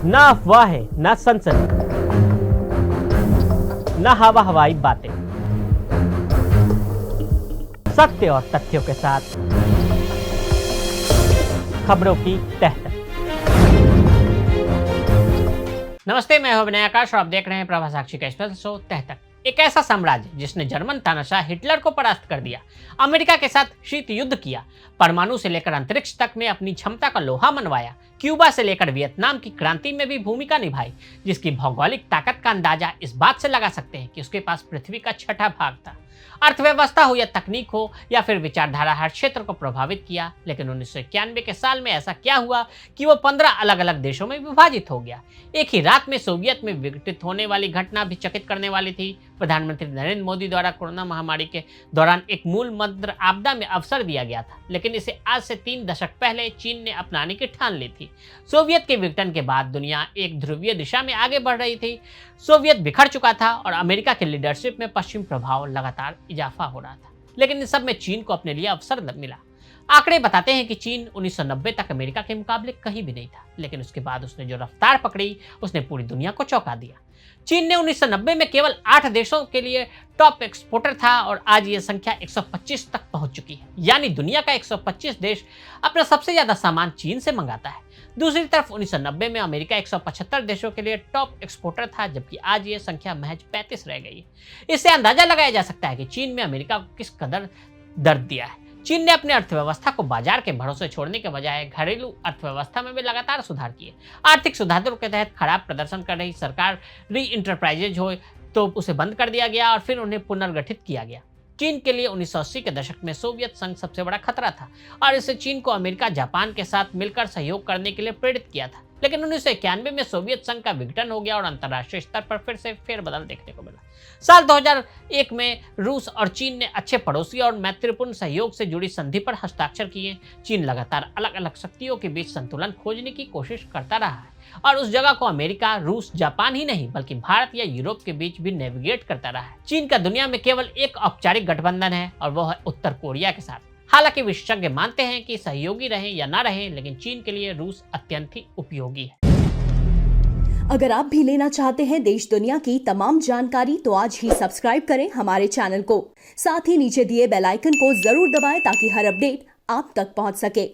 ना अफवाहें, ना सनसनी, ना हवा हवाई बातें, सत्य और तथ्यों के साथ खबरों की तह तक। नमस्ते, मैं हूं विनय आकाश और आप देख रहे हैं प्रभा साक्षी का स्पेशल शो तह तक। एक ऐसा साम्राज्य जिसने जर्मन तानाशाह हिटलर को परास्त कर दिया, अमेरिका के साथ शीत युद्ध किया, परमाणु से लेकर अंतरिक्ष तक में अपनी क्षमता का लोहा मनवाया, क्यूबा से लेकर वियतनाम की क्रांति में भी भूमिका निभाई, जिसकी भौगोलिक ताकत का अंदाजा इस बात से लगा सकते हैं कि उसके पास पृथ्वी का छठा भाग था। अर्थव्यवस्था हो या तकनीक हो या फिर विचारधारा, हर क्षेत्र को प्रभावित किया। लेकिन 1991 के साल में ऐसा क्या हुआ कि वो 15 अलग अलग देशों में विभाजित हो गया। एक ही रात में सोवियत में विघटित होने वाली घटना भी चकित करने वाली थी। प्रधानमंत्री नरेंद्र मोदी द्वारा कोरोना महामारी के दौरान एक मूल मंत्र आपदा में अवसर दिया गया था, लेकिन इसे आज से 3 दशक पहले चीन ने अपनाने की ठान ली थी। सोवियत के विघटन के बाद दुनिया एक ध्रुवीय दिशा में आगे बढ़ रही थी। सोवियत बिखर चुका था और अमेरिका के लीडरशिप में पश्चिम प्रभाव लगातार इजाफा हो रहा था। लेकिन इन सब में चीन को अपने लिए अवसर मिला। आंकड़े बताते हैं कि चीन 1990 तक अमेरिका के मुकाबले कहीं भी नहीं था, लेकिन उसके बाद उसने जो रफ्तार पकड़ी उसने पूरी दुनिया को चौंका दिया। चीन ने 1990 में केवल 8 देशों के लिए टॉप एक्सपोर्टर था और आज यह संख्या 125 तक पहुंच चुकी है। यानी दुनिया का 125 देश अपना सबसे ज्यादा सामान चीन से मंगाता है। दूसरी तरफ 1990 में अमेरिका 175 देशों के लिए टॉप एक्सपोर्टर था, जबकि आज यह संख्या महज 35 रह गई है। इससे अंदाजा लगाया जा सकता है कि चीन में अमेरिका को किस कदर दर्द दिया है। चीन ने अपनी अर्थव्यवस्था को बाजार के भरोसे छोड़ने के बजाय घरेलू अर्थव्यवस्था में भी लगातार सुधार किए। आर्थिक सुधारों के तहत खराब प्रदर्शन कर रही सरकार री इंटरप्राइजेज हो तो उसे बंद कर दिया गया और फिर उन्हें पुनर्गठित किया गया। चीन के लिए 1980 के दशक में सोवियत संघ सबसे बड़ा खतरा था और इससे चीन को अमेरिका, जापान के साथ मिलकर सहयोग करने के लिए प्रेरित किया था। लेकिन 1991 में सोवियत संघ का विघटन हो गया और अंतर्राष्ट्रीय स्तर पर फिर से फेरबदल देखने को मिला। साल 2001 में रूस और चीन ने अच्छे पड़ोसी और मैत्रीपूर्ण सहयोग से जुड़ी संधि पर हस्ताक्षर किए। चीन लगातार अलग अलग शक्तियों के बीच संतुलन खोजने की कोशिश करता रहा है और उस जगह को अमेरिका, रूस, जापान ही नहीं बल्कि भारत या यूरोप के बीच भी नेविगेट करता रहा है। चीन का दुनिया में केवल एक औपचारिक गठबंधन है और वह है उत्तर कोरिया के साथ। हालांकि विशेषज्ञ मानते हैं कि सहयोगी रहे या ना रहे, लेकिन चीन के लिए रूस अत्यंत ही उपयोगी है। अगर आप भी लेना चाहते हैं देश दुनिया की तमाम जानकारी तो आज ही सब्सक्राइब करें हमारे चैनल को। साथ ही नीचे दिए बेल आइकन को जरूर दबाएं ताकि हर अपडेट आप तक पहुंच सके।